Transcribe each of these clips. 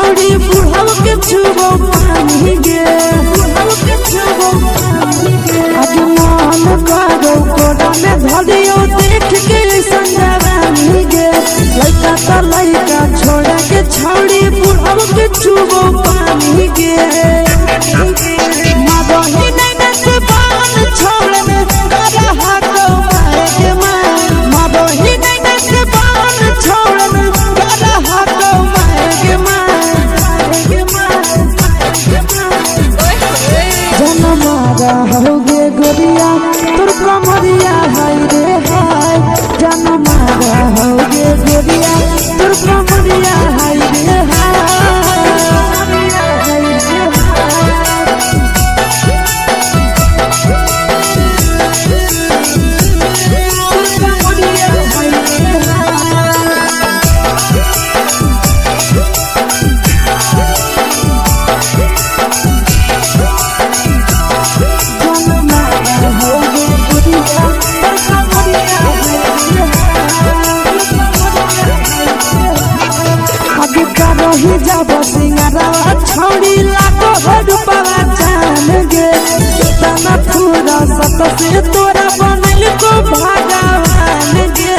छौड़ी बुढ़ाव के छुबो पानी गे बुढ़ाव के छुबो पानी गे आज मन करो कोड़ा में धरियो देख के संजवानी गे लइका त लइका छोड़ा के छौड़ी बुढ़ाव के छुबो पानी गे मदही नहीं नस बान छोड़ में करा हाथो मारे के मां मदही नहीं नस बान छोड़ में करा हाथो मारे के मां जनमारा होगे गोरिया तोर कमरिया हाय रे हाय जनमारा होगे गोरिया तोर कमरिया हाय रे हाय छौड़ी लाखो रुपवा जान गे तना पूरा सत से तोरा बनल को भगवान गे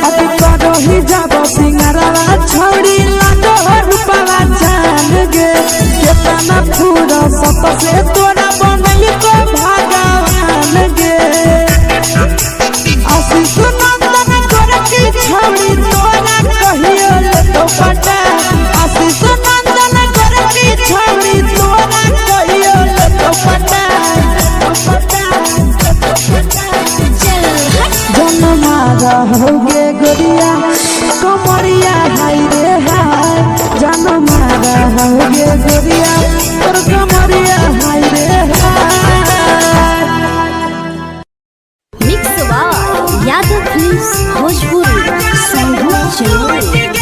अभी करो ही जब सिंगारवा छौड़ी लाखो रुपवा जान गे तना पूरा सत से तोरा बनल को भगवान गे आशीष नंदन कर की छौड़ी तोरा कहियो तो पटा आशीष नंदन कर की छौड़ी तोरा कहियो तो पटा जनमारा होगे गोरिया कमरिया हाय रे हाय जनमारा होगे गोरिया तोर कमरिया हाय रे हाय मिक्स वाह यादव फिल्म्स भोजपुरी संगीत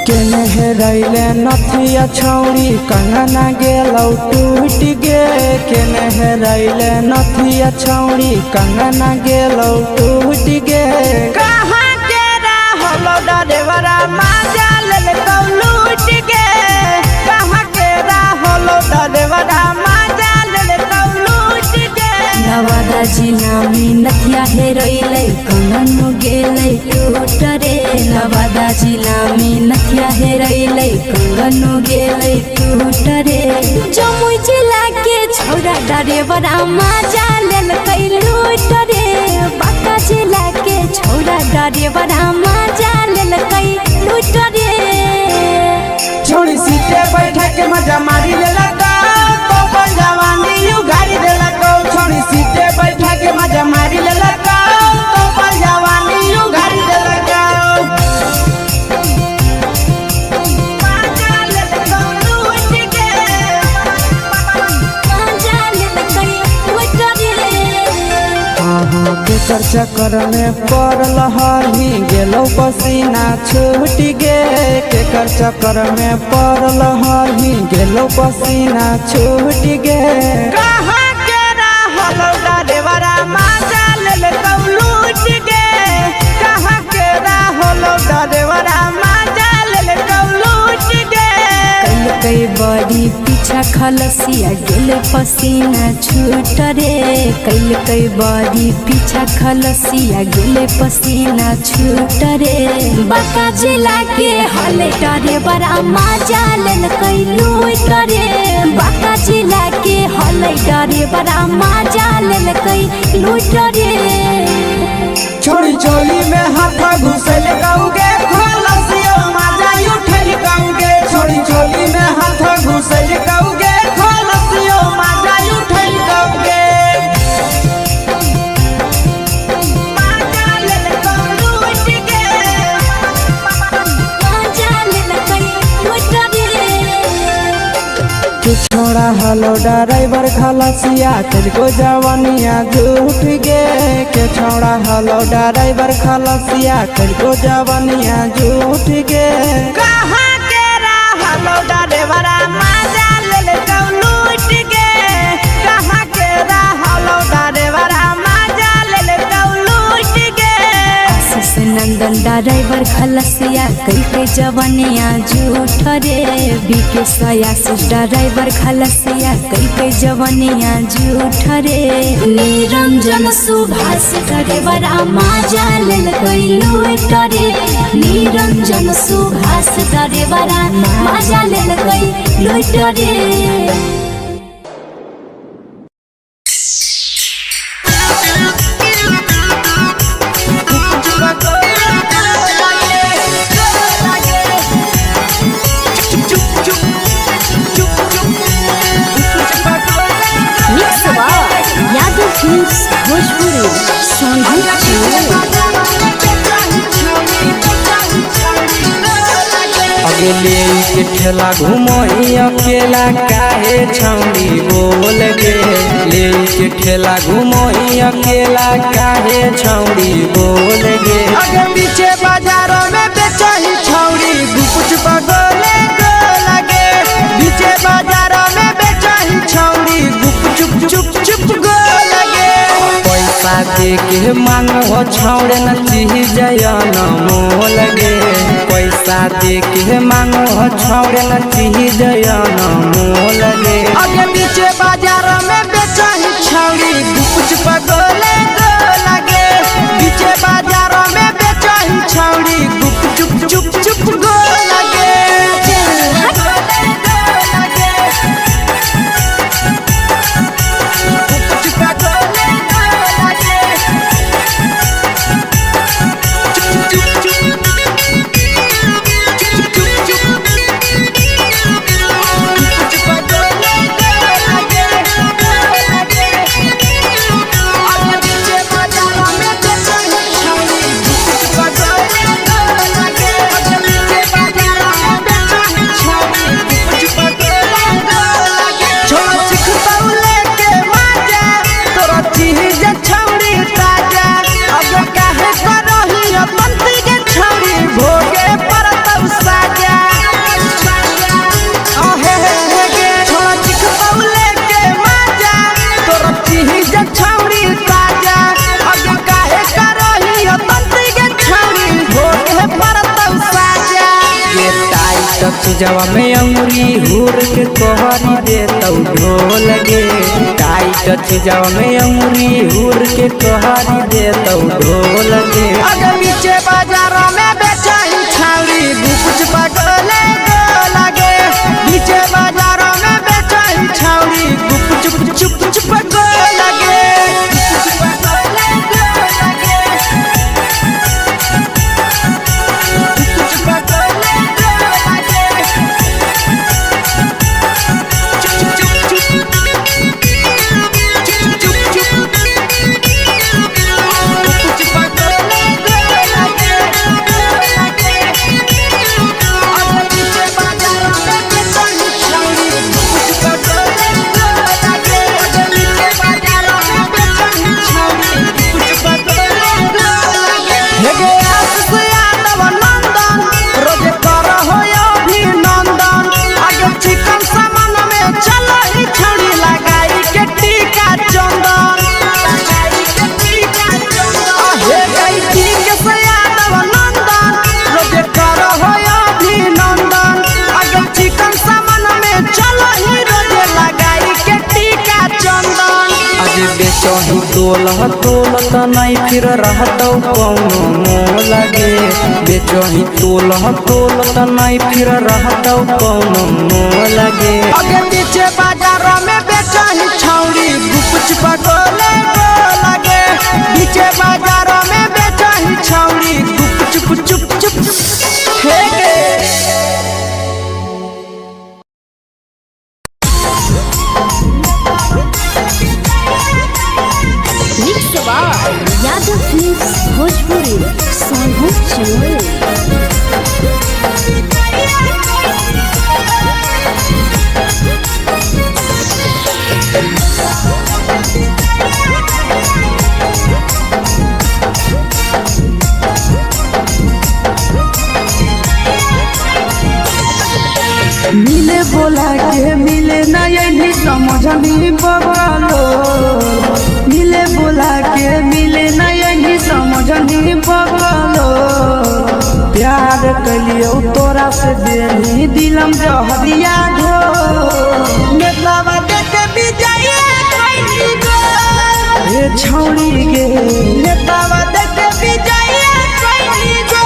चैनल रैले नथिया छौड़ी कंगना गेलौ टूट गे केने रैले नथिया छौड़ी कंगना गेलौ टूट गे कहाँ के रहलो डरेवरा माजा लेलकौ लूट गे कहाँ के रहलो डरेवरा माजा लेलकौ लूट गे नवादा जिला में नथिया हेरोइले कंगनो गेले टूट रे नवादा जिला में नथिया हेरोइले कंगनो गेले टूट रे जमुई जिला के छौड़ा डरेवरा माजा लेलकै लूट रे बांका जिला के छौड़ा डरेवरा माजा लेलकै लूट रे छोड़ी सीटे बैठा के मजा मारी लेलकौ तो जवानी यू गाड़ी देलकौ छोड़ी सीटे बैठा के मजा मारी लेलकौ तो जवानी यू गाड़ी देलकौ केकर चक्कर में पड़ल हही गेलौ पसीना छूट गे केकर चक्कर में पड़ल हही गेलौ पसीना छूट गे कहाँ के रहलो डरेवरा माजा लेलकौ लूट गे कहाँ के रहलो डरेवरा माजा लेलकौ लूट गे कई बड़ी पीछा खलसिया गेल पसीना छूट रे कई बड़ी पीछा खलसिया गेल पसीना छूट रे बांका जिला के हले डरे बड़ा माजा लेलकै लूट रे बांका जिला के हले डरे बड़ा माजा लेलकै लूट रे छोड़ी चोली में हाथ घुसल गौगे खलसियो माजा उठल गौगे छोड़ी चोली में हाथ घुसल गौगे खलसियो माजा उठल गौगे माजा लेलकौ लूट गे माजा लेलकै लूट रे के छोड़ा हलो ड्राइवर खलसिया तुझको जवानिया झूठ गे के छोड़ा हलो ड्राइवर खलसिया तुझको जवानिया झूठ गे कहाँ के हलो ड्राइवर मजा ले लूट गे कहाँ के हलो ड्राइवर मजा ले लूट गे नंदन ड्राइवर खलसिया कई के जवानिया झूठ रे बीके सयासिस ड्राइवर खलसिया कई के जवानिया झूठ रे निरंजन सुभाष ड्राइवर मजा ले लूट रे निरंजन सुभाष ड्राइवर मजा ले लूट रे भोजपुरी अगले के ठेला घुमोई अकेला काहे छौड़ी बोल गे ले के ठेला घुमोई अकेला काहे छौड़ी बोल गे अगे पीछे बाजारों में बेचही छौड़ी गुपुच बगले गो लगे पीछे बाजारों में बेचही छौड़ी गुप चुप चुप गो लगे पैसा दे के मांग हो छौड़े न चीज जयन मोल गे पैसा दे के मांग हो छौड़े न चीज जयन मोल गे अगे पीछे बाजारों में बेचही छौड़ी गुपुच बगले गो लगे पीछे बाजारों में बेचही छौड़ी गुप चुप गो लगे जवा में अंगुरी हुर के कोहरी दे तौ ढोल गे टाइट जवा में अंगुरी हुर के कोहरी दे तौ ढोल गे अगे पीछे बाजारों में बेचही छौड़ी गुपुच बगले गो लगे पीछे बाजारों में बेचही छौड़ी गुप चुप गो लगे बेचही तोलत नहीं फिर रहतौ कौनो मोल गे बेचही तोलत नहीं फिर रहतौ कौनो मोल गे अगे पीछे बाजारों में बेचही छौड़ी गुपुच बगले गो लगे पीछे बाजारों में बेचही छौड़ी गुप चुप हे गे यादव फिल्म्स भोजपुरी सोनू चोर समझनी बगलो मिले बोला के मिले नहीं समझनी बगलो प्यार कलियो तोरा से देनी दिलम जहरिया घो नेतवा देख विजय कैली गो ए छौड़ी गे नेतवा देख विजय कैली गो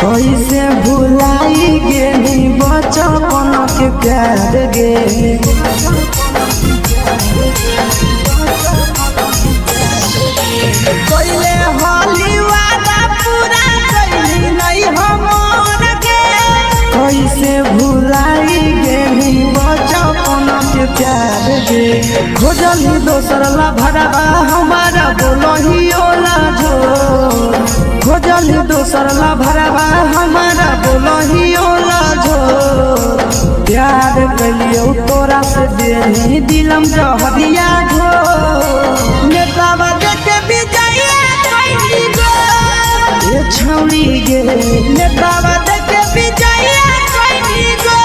कैसे भुलाई गेली बचपन के प्यार गे कैले होली वादा पूरा कैली नहीं हमर गे कैसे भुलाई गेली बचपन के प्यार गे खोजली दोसर ला भरवा हमारा बोलही ओला झोर खोजली दोसर ला भरवा हमारा बोलही ओला झोर प्यार कलियो तोरा से देनी दिलम जहरिया घो नेतवा देख विजय कैली गो ए छौड़ी गे नेतवा देख विजय कैली गो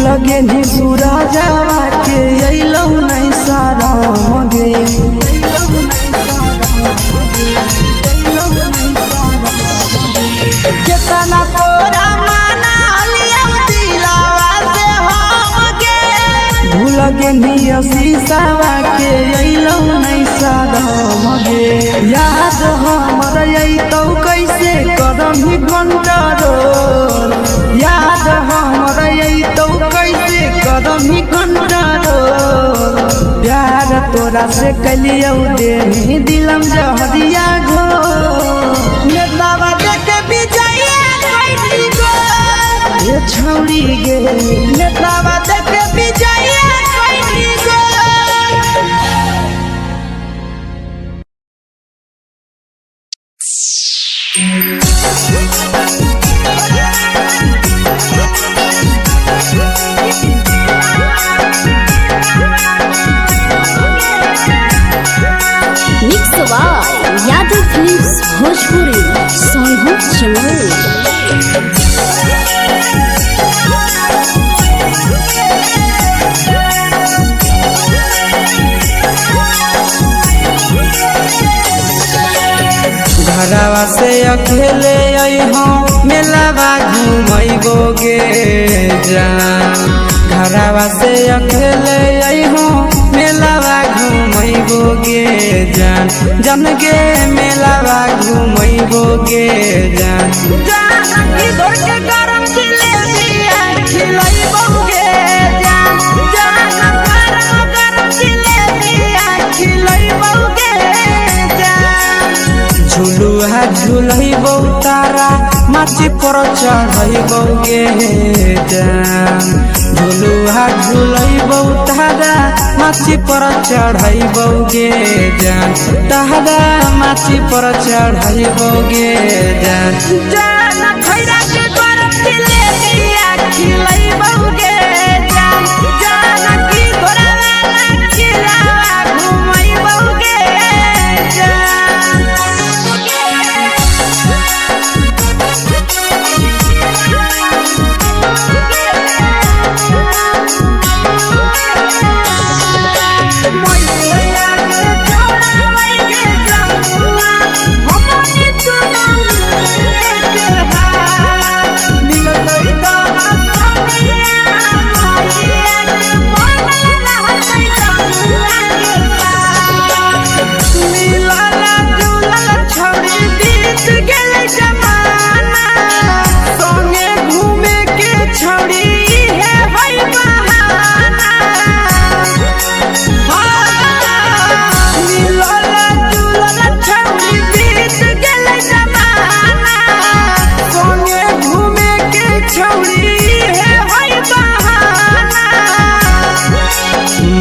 लगे नी सूरजवा के अइलौ नहीं सारा मगे केतना तोरा माना लिया दिलावा से हम गे भूल गे नी शीशावा के अइलौ नहीं सारा मगे याद हमर अइतौ कैसे करम ही कंट्रोल याद हमर अइतौ कैसे करम ही कंट्रोल प्यार तोरा से कलियौ देनी दिलम जहरिया घो नेतवा देख विजय कैली गो ए छौड़ी गे नेतवा देख विजय कैली गो यादव फिल्म्स भोजपुरी सोनभद्र चैनल घरवा से अकेले अइहो मेलावा घुमैबो गे जान घरवा से अकेले अइहो मेलावा घुमैबो गे जान जन गे मेलावा घुमैबो गे जान जान की दौड़ के गरम जिलेबिया खिलैबो गे जान जान गरम जिलेबिया खिलैबो गे जान झुलुहा झुलैबो तारा माची पर चढ़ैबो गे जान झुलुहा झुलैबो तारा माची पर चढ़ैबो गे जान तारा माची पर चढ़ैबो गे जान जान खैरा के गरम जिलेबिया खिलैबो गे जान जान की घोड़ा वाला खिलावा घुमैबो गे जान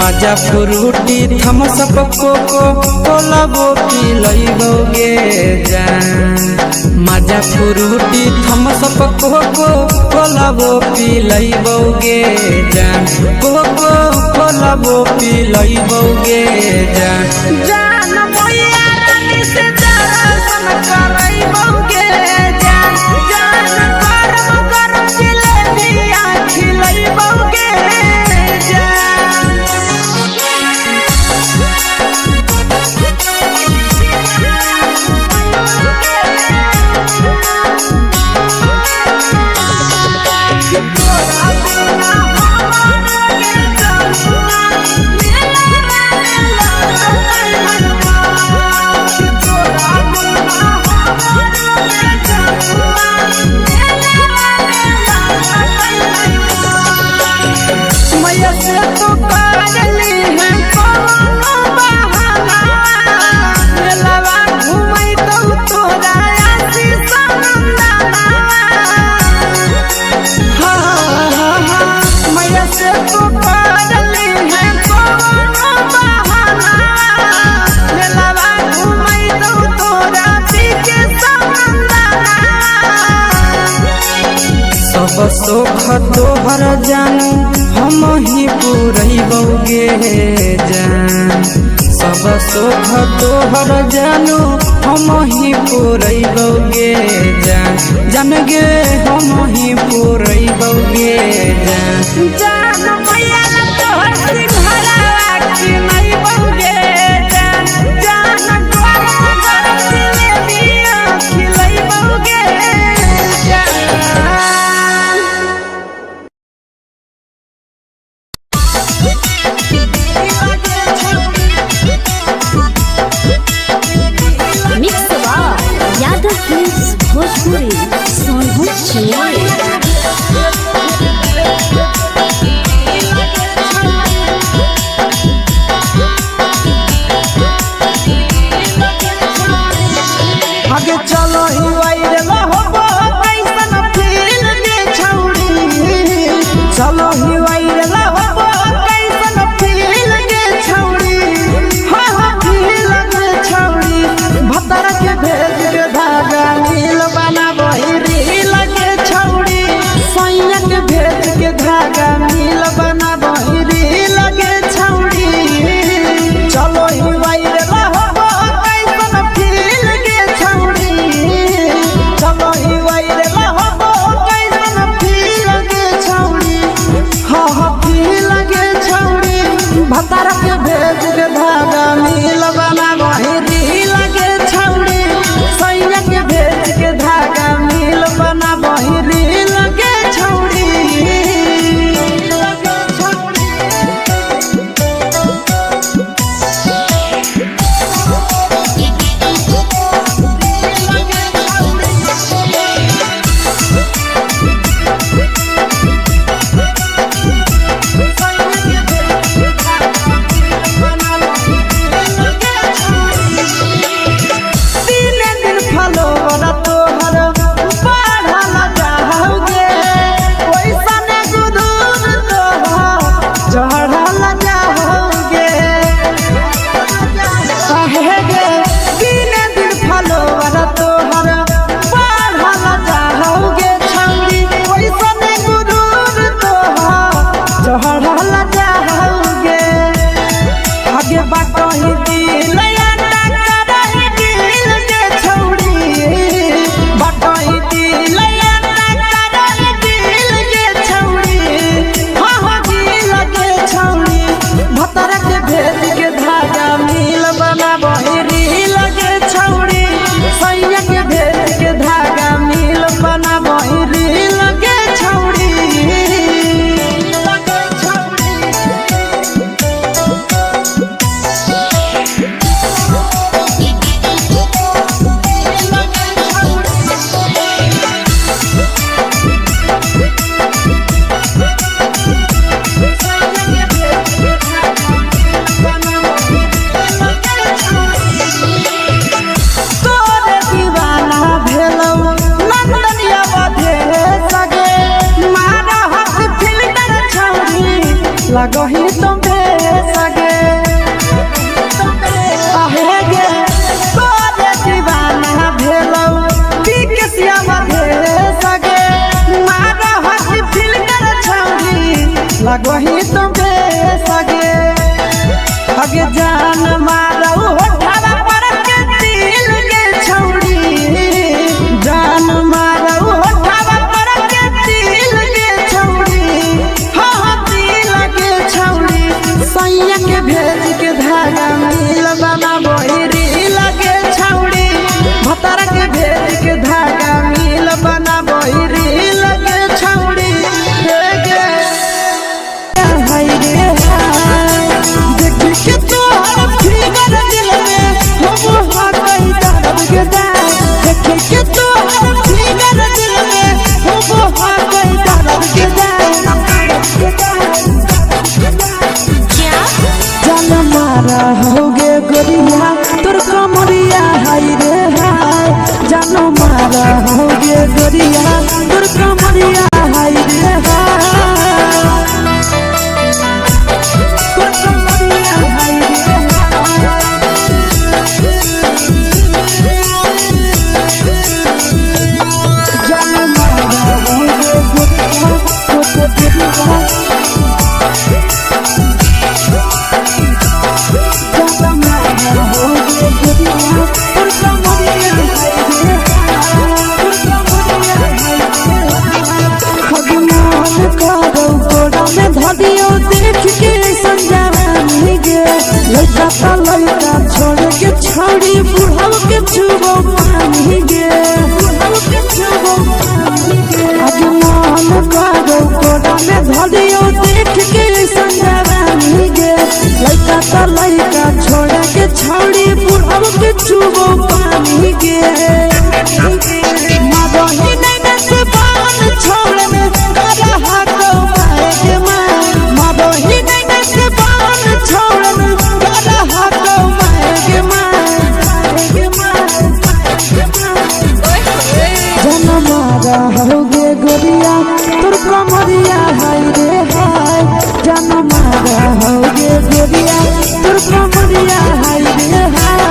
मजा फ्रूटी थमसप कोको कोला वो पी लइबोगे जान मजा फ्रूटी थमसप कोको कोला वो पी लइबोगे जान कोको कोला वो पी लइबोगे जान जान भैया रानी से दर्शन करइबोगे जान जान गरम गरम जिलेबिया खिलइबोगे सब सुख तोहर जानू हम ही पूरइबोगे जान सब सुख तोहर जानू हम ही पूरइबोगे जान जान गे हम ही पूरइबोगे जान जान भैया तोहर सिंघाड़ा खिलइबोगे जान जान गरम गरम जिलेबिया खिलइबोगे यादव फिल्म्स भोजपुरी सोनू चले आगे चलो ही वायरल होबो कैसन फील दे छौड़ी चलो ही वायरल होबो कैसन फील दे छौड़ी हां हां फील दे छौड़ी भतर के भेज के धागा नील बना बहिरी लगे छौड़ी सैया के भेज के धागा नील बना बहिरी लगे छौड़ी चलो ही वायरल होबो कैसन फील दे छौड़ी चलो ही वायरल होबो कैसन फील दे छौड़ी हां हां फील दे छौड़ी भतर के भेज के धागा नील बना बहिरी लगे छौड़ी सैया के भेज के धागा नील बना बहिरी लगे छौड़ी लगही तुम्हें लगो ही तुम सगे अगे जान मारो होठवा पर के दिल के छौड़ी जान मारो होठवा पर के दिल के छौड़ी हाँ दिल के छौड़ी सैया के भेज के धागा मिल बना बोरी लगे छौड़ी भतर के भेज के धागा मिल बना बोरी लगे छौड़ी के तो फिगर दिल में हम हाथ दर्द के देखे के तो फिगर दिल में हम हाथ दर्द के जान मारा होगे गोरिया तोर कमरिया हाय रे हाय जान मारा होगे गोरिया तोर कमरिया हाय रे हाय लड़का छोड़ के छौड़ी बुढ़ाव के छुबो पानी गे आज मन करो कोड़ा में धरियो देख के संजवानी गे लड़का छोड़ के छौड़ी बुढ़ाव के छुबो पानी गे मगही नहीं से बान छोड़ में करा हाथो माए के मां मगही नहीं से बान छोड़ में करा हाथो माए के मां जन मारा होगे गोरिया तोर कमरिया हाय रे हाय जन मारा होगे गोरिया तोर कमरिया हाय रे हाय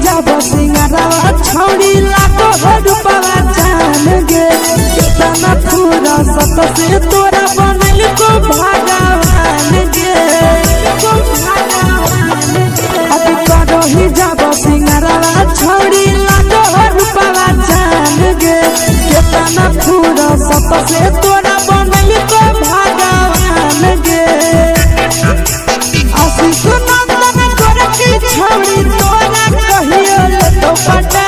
जब सिंगारा छौड़ी लाखो रुपया जान गे कितना पूरा सत से तोरा बनल को भगवान गे अब करो ही जब सिंगारा छौड़ी लाखो रुपया जान गे कितना पूरा सत से तोरा बनल को भगवान गे आशीष नंदन कर के छौड़ी तोरा कहियो तो पटा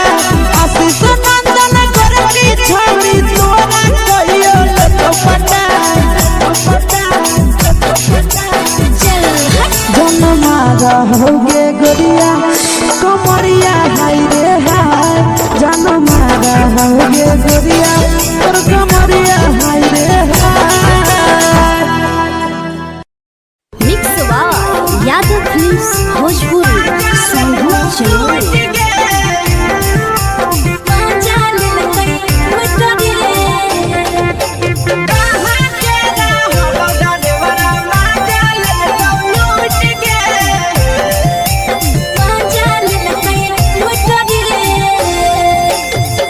आशीष नंदन कर के छौड़ी तोरा कहियो तो पटा जन मारा होगे गोरिया कमरिया हाय रे हाय जन मारा होगे गोरिया तोर कमरिया हाय रे हाय मिक्स यादव फिल्म्स भोजपुरी संगीत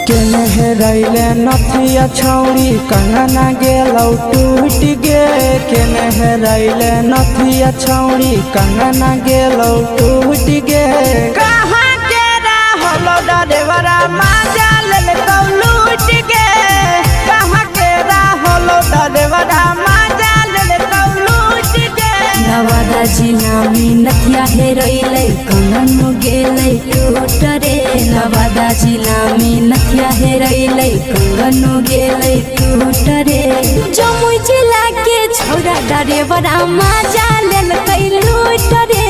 चलो रैले नथिया छौड़ी कंगना गेलौ टूट गे केने रैले नथिया छौड़ी कंगना गेलौ टूट गे कहाँ के रहलो डरेवरा माजा ले तो लूट गे कहाँ के रहलो डरेवरा माजा ले तो लूट गे नवादा जिला में नथिया हेरैले कंगन गेलै टूट रे नवादा जिला में नथिया हेरैले कंगन गेलै टूट रे जमुई जिला के छौरा डरेवरा माजा लेलकै लूट रे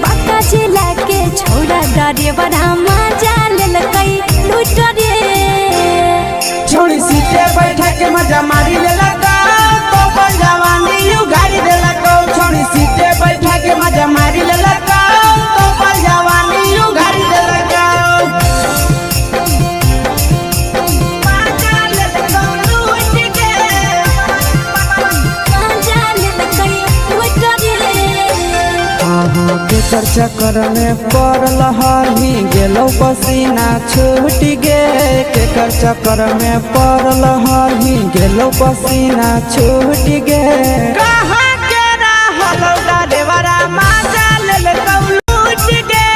बांका जिला के छौरा डरेवरा माजा लेलकै लूट रे छोड़ी सीटे बैठा के मजा मारी लेला तो जवानी यू गाड़ी देला को केकर चक्कर में पड़ल हही गेलो पसीना छूट गे केकर चक्कर में पड़ल हही गेलो पसीना छूट गे कहाँ के रहलो डरेवरा माजा लेल कौलूट गे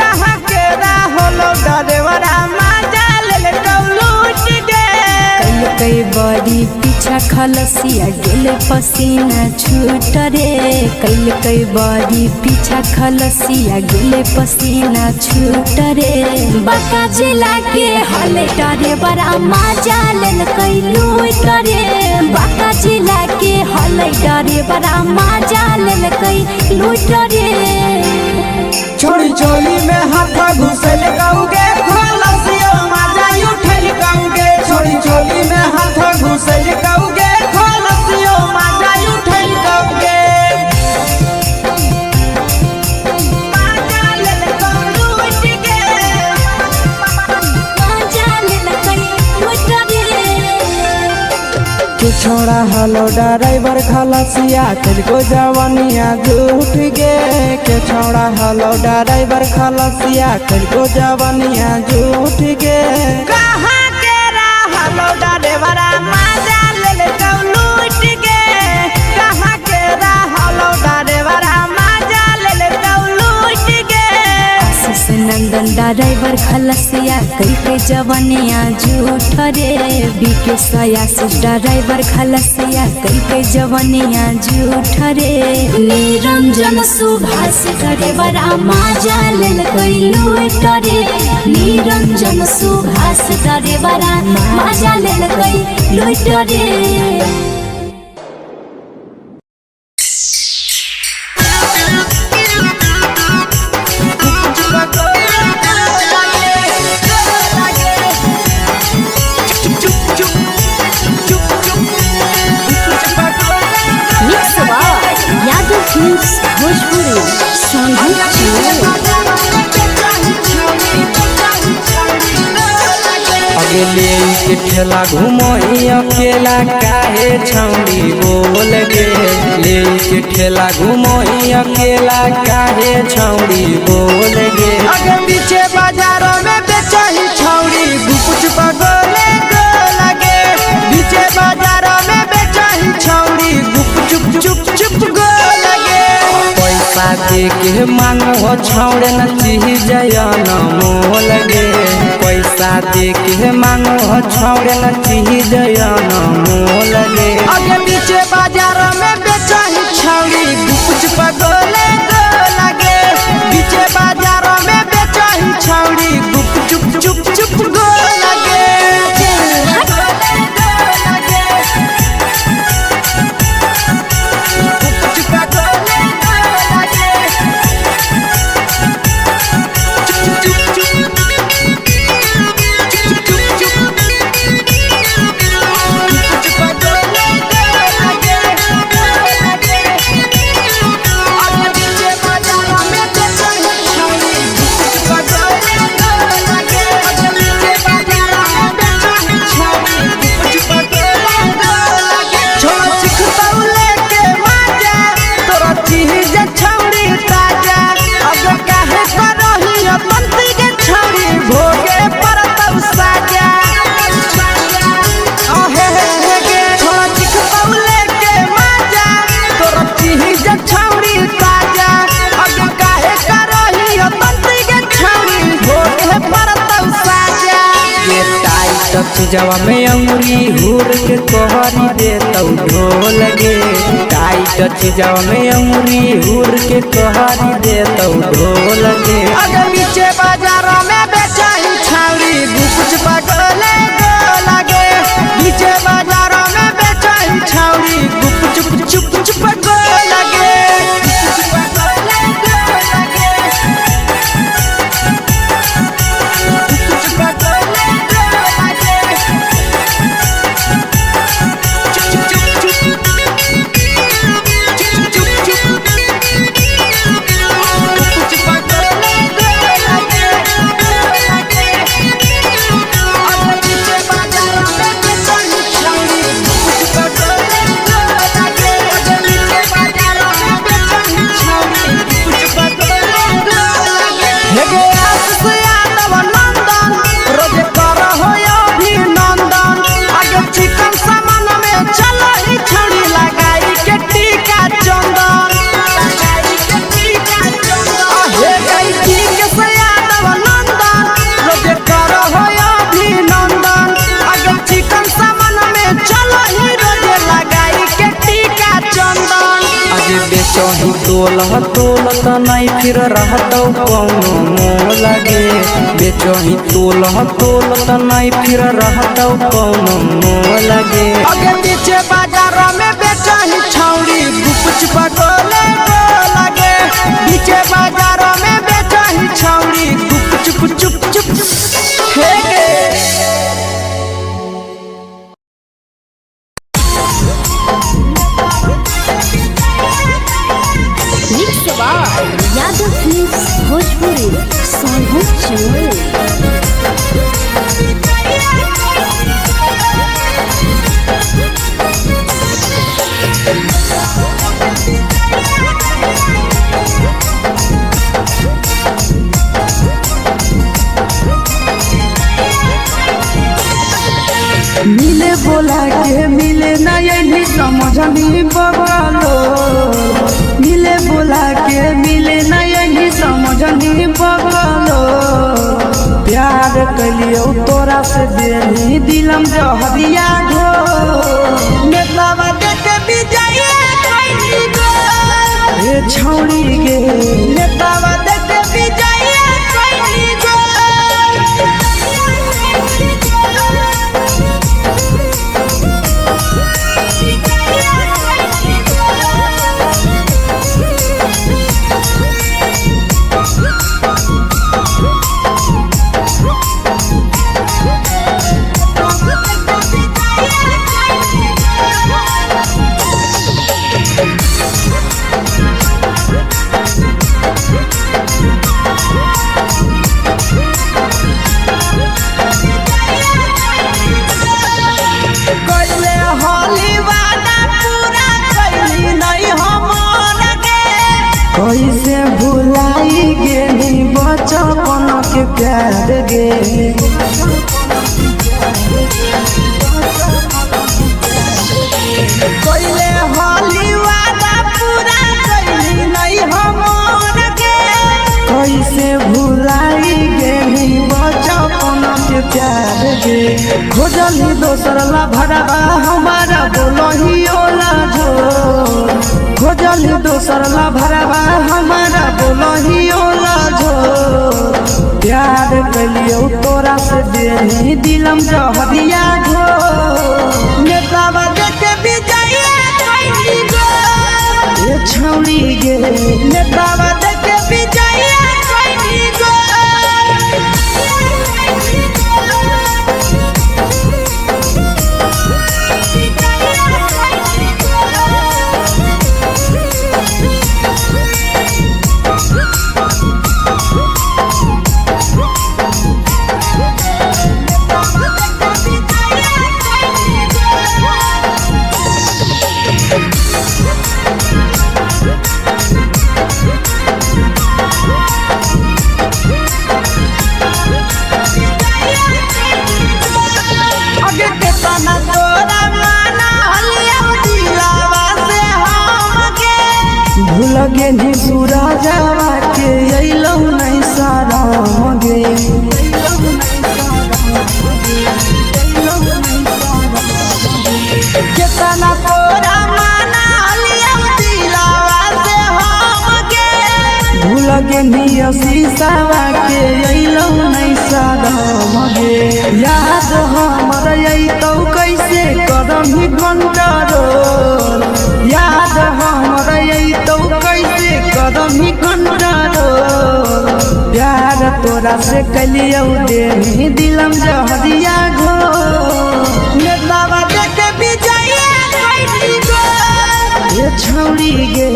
कहाँ के रहलो डरेवरा माजा लेल कौलूट गे कई बड़ी पीछा खलसिया गेले पसीना छूट रे कई बड़ी पीछा खलसिया गेले पसीना छूट रे बाका जिला के हले डरे बड़ा मजा लेल कई लूट रे बाका जिला के हले डरे बड़ा मजा लेल कई लूट रे छोड़ी चोली में हाथ घुसल गाऊगे खलसियो माजा उठल गाऊगे छोड़ी चोली में हाथ घुसल गाऊगे खलसियो माजा उठल गाऊगे माजा लेल कौलूट गे मजा लेल कई लूट रे तू छोड़ा हलो ड्राइवर खलसिया तुझको जवानिया झूठ गे के छोड़ा हलो ड्राइवर खलसिया तुझको जवानिया झूठ गे कहाँ के रहलो डरेवरा माजा लेल कौलूट गे कहाँ के रहलो डरेवरा माजा लेल कौलूट गे आशीष नंदन ड्राइवर खलसिया कई जवनिया झूठ रे बीके आशीष ड्राइवर खलसिया कई जवनिया झूठ रे निरंजन सुभाष ड्राइवर मजा लेल कई लूट रे निरंजन सुभाष ड्राइवर मजा लेल कई लूट रे यादव फिल्म्स भोजपुरी अगले के ठेला घुमोई अकेला काहे छौड़ी बोल गे ले के ठेला घुमोई अकेला काहे छौड़ी बोल गे आगे पीछे बाजारों में बेचही छौड़ी गुपुच पगोले गो लगे पीछे बाजारों में बेचही छौड़ी गुप चुप चुप चुप गो लगे पैसा दे के मांगो छौड़े न चीज न मोल गे पैसा दे के मांगो छौड़े न चीज न मोल गे आगे पीछे बाजारों में बेचही छौड़ी गुपुच पगोले गो लगे पीछे बाजारों में बेचही छौड़ी गुप चुप चुप चुप गो लगे चीजवा में अंगुरी हुर के कोहरी दे तौ ढोल गे टाइट चीजवा में अंगुरी हुर के कोहरी दे तौ ढोल गे अगर पीछे बाजारों में बेचही छौड़ी गुपुच पगोले गो लगे पीछे बाजारों में बेचही छौड़ी गुप चुप चुप चुप गो लगे पीछे तोलह तोलत नहीं फिर रहतौ कौनो मोह लगे बेचही तोलह तोलत नहीं फिर रहतौ कौनो मोह लगे आगे पीछे बाजार में बेचही छौड़ी गुपच पटोले लगे पीछे बाजार में बेचही छौड़ी गुपचुप चुप चुप हे गे यादव फिल्म्स भोजपुरी सोनू चमोली। मिले बोला के मिले ना यही समझनी बगलो मिले बोला के मिले ना यही समझनी बगलो प्यार कलियो तोरा से देनी दिलम जहरिया घो नेतलावा देखे बिजाइए खैनी गो ए छौड़ी गे नेतलावा देखे बिजाइए खैनी गो कैसे भुलाई गेली बचपन के प्यार गे कोइले होली वादा पूरा कैली नहीं हमर के कैसे भुलाई गेली बचपन के प्यार गे खोजली दोसर ला भरवा हमारा बोलही ओला झोर खोजली दोसर ला भरवा हमारा बोलही ओला झोर प्यार कलियो तोरा से देनी दिलम जहरिया घो नेतलावा देखे बिजाइए खैनी गो ये छौड़ी गे नेतलावा देखे बिजाइए खैनी गो आगे के तना तोरा माना हलिया दिलावा से हम के भूल गे नी सूरजवा के अइलौ नहीं सारा गे केतना तोरा माना हलिया दिलावा से हम के भूल गे नी शीशावा के अइलौ नहीं सारा गे याद हमर अइतौ कैसे करही कंट्रोल याद हमर अइतौ कैसे करही कंट्रोल प्यार तोरा से कलियौ देनी दिलम जहरिया घो नेतलावा देखे बिजाइए खैनी गो ये छौड़ी गे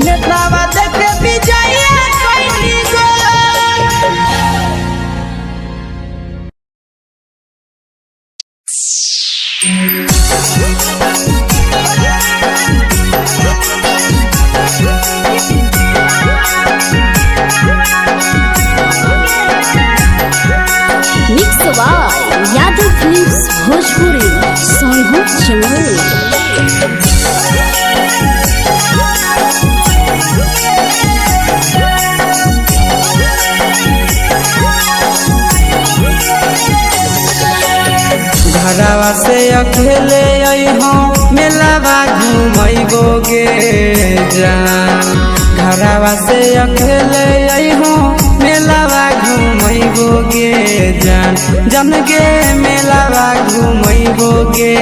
नेतलावा देखे बिजाइए खैनी गो मिक्स यादव फिल्म्स भोजपुरी सोनू चमोली। घरवा से अकेले अइहो मेलावा घुमैबो गे जान घरवा से अकेले अइहो मेलावा घूमैबो गे जान जन गे मेलावा घूमैबो गे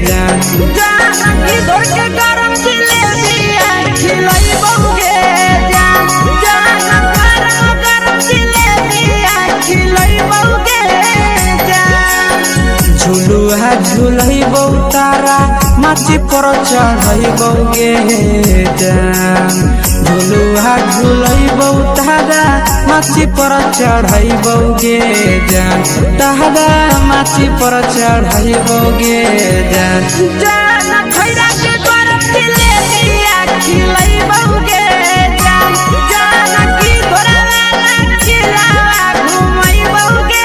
जान जानकी धोर के गरम जिलेबिया खिलैबो गे जान गरम जिलेबिया खिलैबो गे जान झुलुहा झुलैबो तारा माची पर चढ़ैबो गे जान झुलुहा झुलैबो तारा माची पर चढ़ैबो गे जान तारा माची पर चढ़ैबो गे जान जान खैरा के गरम जिलेबिया खिलैबो गे जान जानकी घोरावाला खिलावा घुमैबो गे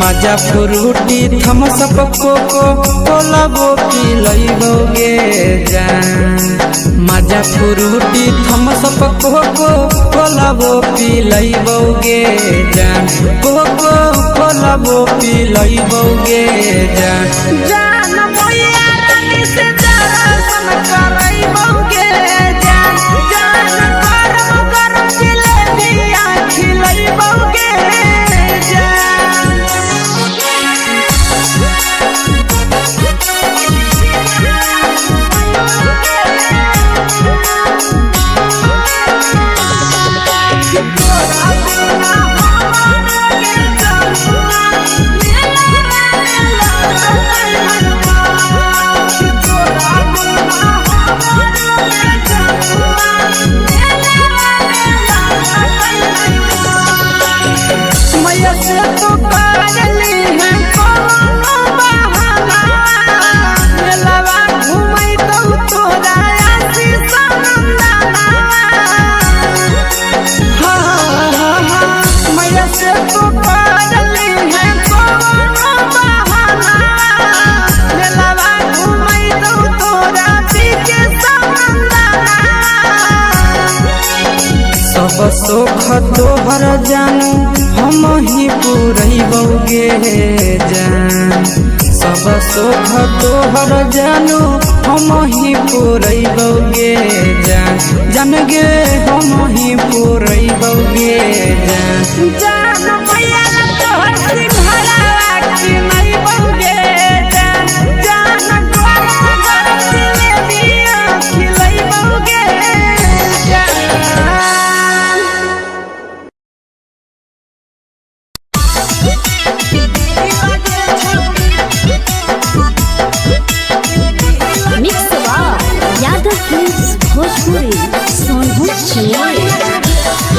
मजा फ्रूटी थमसप कोको कोलाबो पिलैबो गे जान मजा फ्रूटी थमसप कोको कोलाबो पिलैबो गे जान कोको कोलाबो पिलैबो गे जान जान मैया रानी से दर्शन करैबो गे जान गरम जिलेबिया खिलैबो गे मैया से तो करली है कोनो बहाना मेलावा घुमै तो तोरा आसी सनंदना मैया से तो करली है कोनो बहाना मेलावा घुमै तो तोरा पीके सनंदना सब सुख तोहर जानू हम ही पुरैबो गे जान सब सुख तोहर जानू हम ही पुरैबो गे जान जन गे हम ही पुरैबो गे जान जान मैया तोहर सिंघरावा खिलैबो गे जान गरम जिलेबिया खिलैबो गे मिक्सवा यादव फिल्म्स भोजपुरी सोनू चिड़िया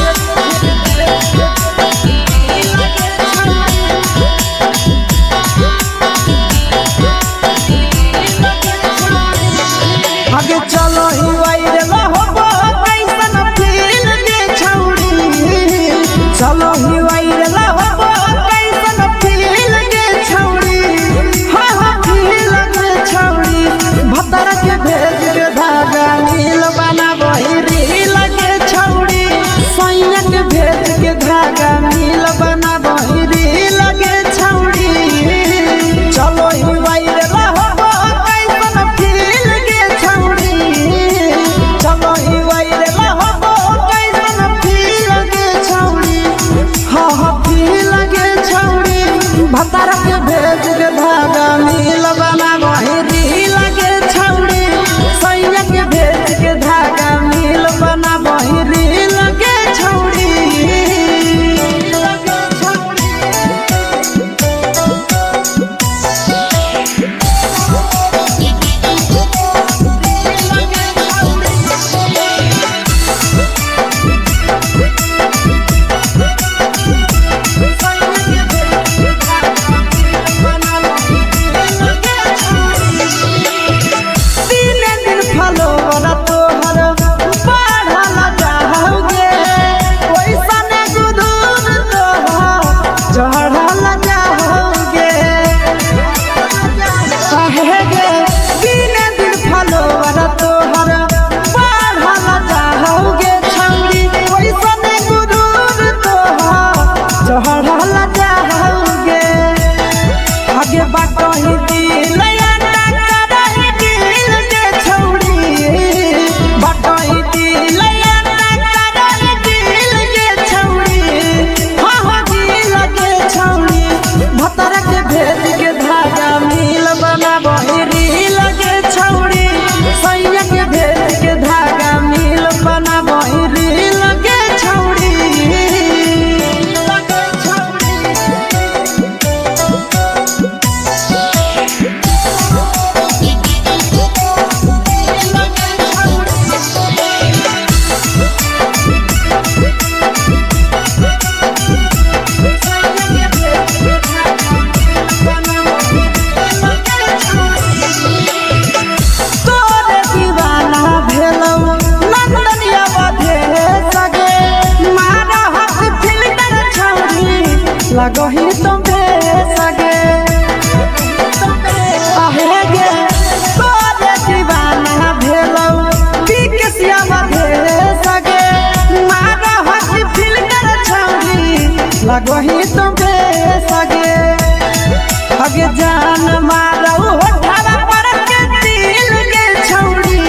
लगे जान मारो होठवा पर के दिल के छौड़ी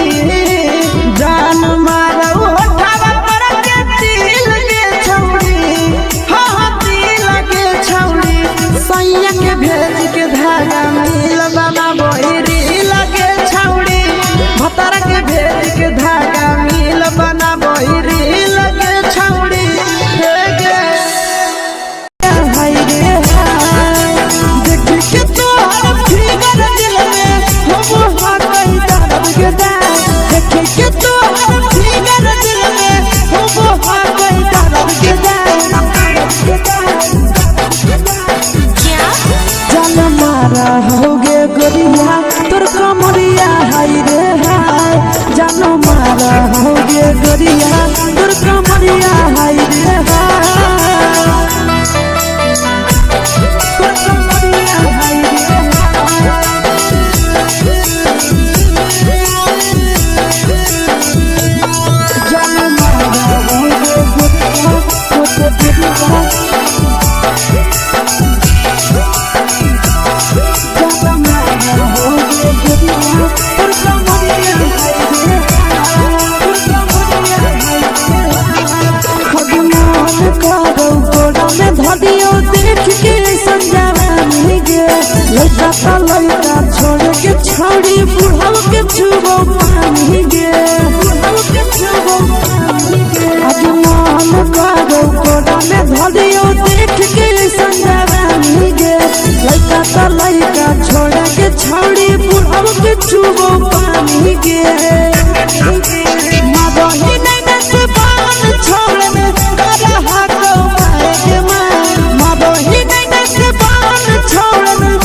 जान मारो होठवा पर के दिल के छौड़ी हाँ दिल के छौड़ी सैया के भेज के धागा मिल बना बोरी लगे छौड़ी भतर के भेज के धागा मिल बना बोरी लगे छौड़ी के तोहर फिगर दिल में हम हाथई दर्द के देखे के तोहर फिगर दिल में हम हाथई दर्द के जान मारा होगे गोरिया तोर कमरिया हाय रे हाय जान मारा होगे गोरिया तोर कमरिया हाय रे हाय लड़का छोड़ के छौड़ी बुढ़ाव के छुबो पानी गे आज मन करो कोड़ा में धरियो देख के संजवानी गे लड़का छोड़ के छौड़ी बुढ़ाव के छुबो पानी गे मादही नहीं से बान छोड़ में रहा तो माए के मादही नहीं से बान छोड़ में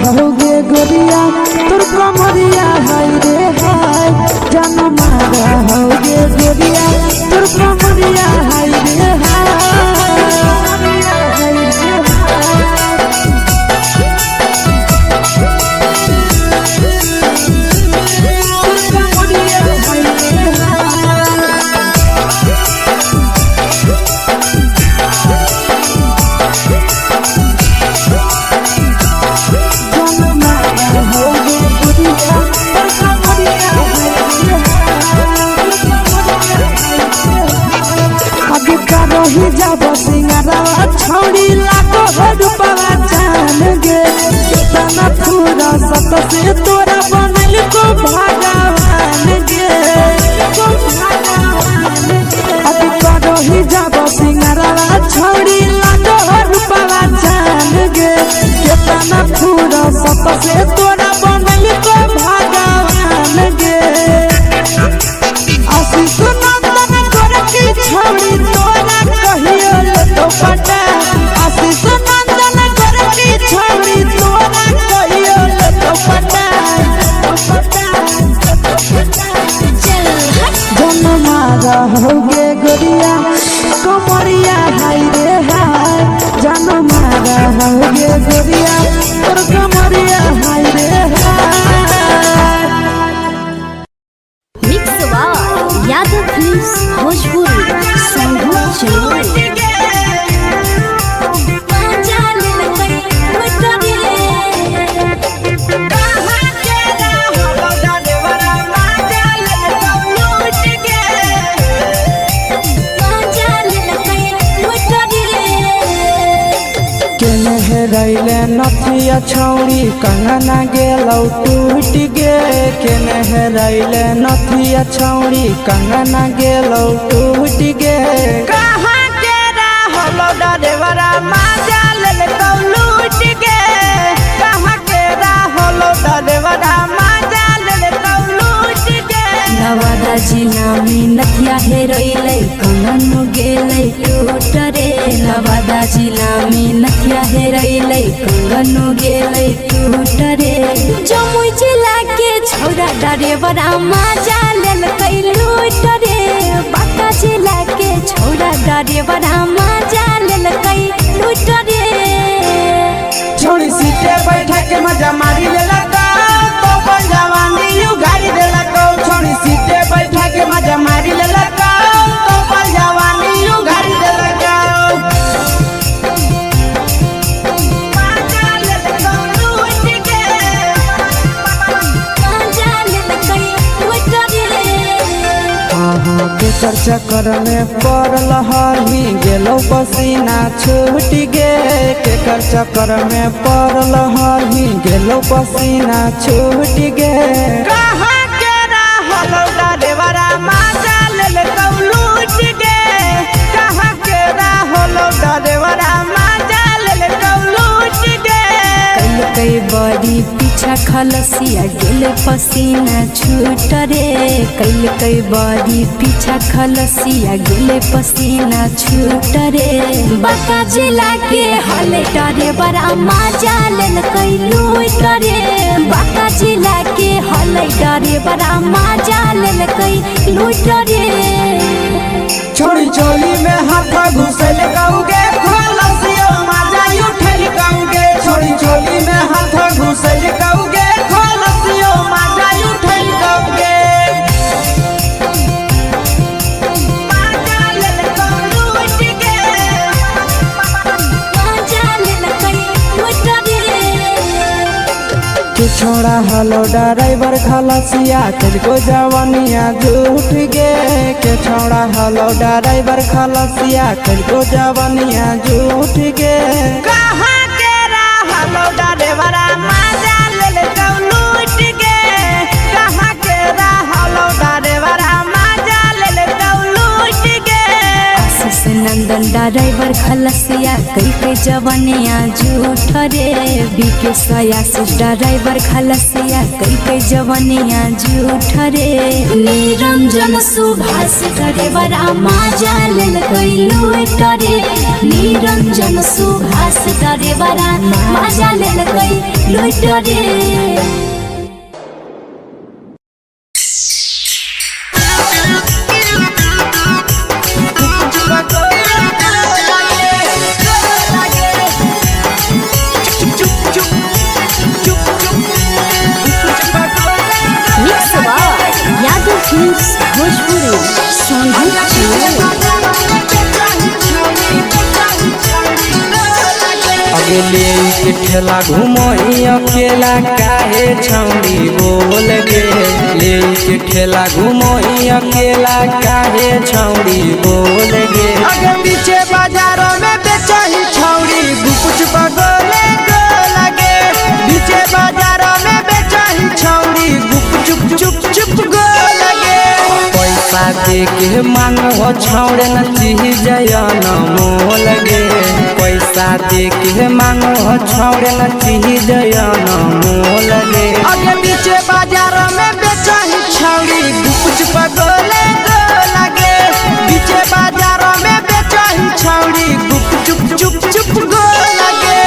होगे गोरिया तोर कमरिया हाय रे हाय जान मारा होगे गोरिया तोर कमरिया हाय रे ही जब सिंगारा छौड़ी लाखों रुपया जान गे कितना पूरा सत से तोरा बनल को भगवान गे अभी करो ही जब सिंगारा छौड़ी लाखों रुपया जान गे कितना पूरा सत से तोरा बनल को भगवान गे आशीष नंदन कर की छौड़ी तोरा कहियो तो पटा आशीष नंदन कर की छौड़ी तोरा कहियो तो पटा जन मारा होगे गोरिया कमरिया हाय रे हाय जन मारा होगे गोरिया तोर कमरिया हाय रे हाय mix by Yadav films Bhojpuri संगीत चैनल रैले नथिया छौड़ी कंगना गेलौ टूट गे केने रैले नथिया छौड़ी कंगना गेलौ टूट गे कहाँ के रहलो डरेवरा माजा लेलकौ लूट गे कहाँ के रहलो डरेवरा माजा लेलकौ लूट गे नवादा जिला में नथिया हेरोइले कंगन गेले टूट रे नवादा जिला में नथिया हेरोइले कंगन गेले टूट रे जमुई जिला के छौरा डरेवरा माजा लेलकै लूट रे बांका जिला के छौरा डरेवरा माजा लेलकै लूट रे छोड़ी सीटे बैठा के मजा मारी लेलकौ तो जवानी यू गाड़ी देलकौ छोड़ी सीटे बैठा के मजा मारी लेलकौ तो केकर चक्कर में पड़ल हही गेलो पसीना छूट गे केकर चक्कर में पड़ल हही गेलो पसीना छूट गे कहाँ के रहलो डरेवरा माजा ले लूट गे कहाँ के रहलो डरेवरा माजा ले लूट गे कई बड़ी पीछा खलसिया गेल पसीना छूट रे कई बड़ी पीछा खलसिया गेल पसीना छूट रे बाका जिला के हले डरे बड़ा मजा लेल कई लूट रे बाका जिला के हले डरे बड़ा मजा लेल कई लूट रे छोड़ी चोली में हाथ घुसल गाऊगे खलसिया माजा उठल गाऊगे छोड़ी चोली में हाथ घुसल गाऊगे खलसिया माजा उठल गाऊगे माजा ले लूट गे मजा लेल कई लूट रे तू छोड़ा हलो ड्राइवर खलसिया तुझको जवानिया झूठ गे के छोड़ा हलो ड्राइवर खलसिया तुझको जवानिया झूठ गे कहाँ के रहलो डरेवरा माजा ले लूट गे कहाँ के रहलो डरेवरा माजा ले लूट गे आशीष नंदन ड्राइवर खलसिया कई जवनिया झूठ रे बीके आशीष ड्राइवर खलसिया कई जवनिया झूठ रे निरंजन सुभाष ड्राइवरा मजा लेल कई लूट रे निरंजन सुभाष ड्राइवरा मजा लेल कई लूट रे यादव फिल्म्स भोजपुरी अगले के ठेला घुमई अकेला काहे छौड़ी बोल गे ले के ठेला घुमई अकेला काहे छौड़ी बोल गे आगे पीछे बाजारों में बेचही छौड़ी गुपुच बगले गो लगे पीछे बाजारों में बेचही छौड़ी गुप चुप चुप चुप गो लगे पैसा दे के मांग हो छौड़े न चीज न मोल गे पैसा दे के मांग हो छौड़े न चीज न मोल गे आगे पीछे बाजारों में बेचही छौड़ी गुपुच बगले गो लगे पीछे बाजारों में बेचही छौड़ी गुप चुप चुप चुप गो लगे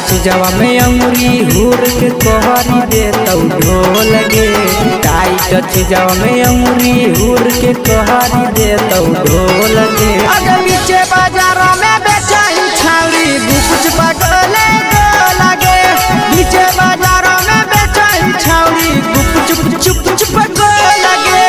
चीजवा में अंगुरी हुर के कोहरी दे तौ ढोल गे टाइट चीजवा में अंगुरी हुर के कोहरी दे तौ ढोल गे आगे पीछे बाजारों में बेचही छौड़ी गुपुच बगले गो लगे पीछे बाजारों में बेचही छौड़ी गुप चुप चुप चुप गो लगे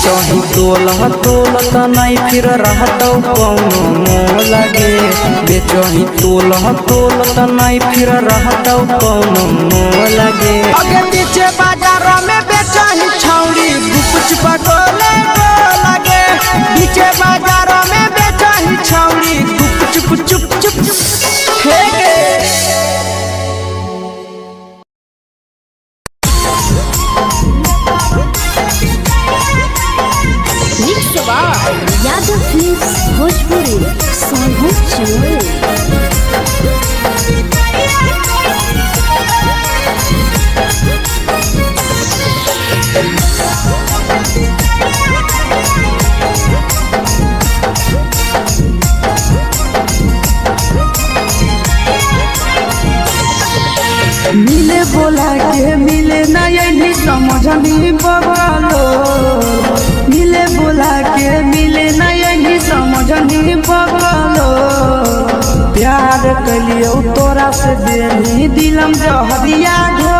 बेचही तोलह तोलत नहीं फिर रहतौ कौनो मोह लगे बेचही तोलह तोलत नहीं फिर रहतौ कौनो मोह लगे आगे पीछे बाजारों में बेचही छौड़ी गुपचुप गोले लगे पीछे बाजारों में बेचही छौड़ी गुपचुप चुप चुप हे गे यादव फिल्म्स भोजपुरी सोनू चोर मिले बोला के मिले नहीं समझनी बगलो मिले बोला के मिले नहीं समझनी बगलो प्यार कलियो तोरा से देनी दिलम जहरिया घो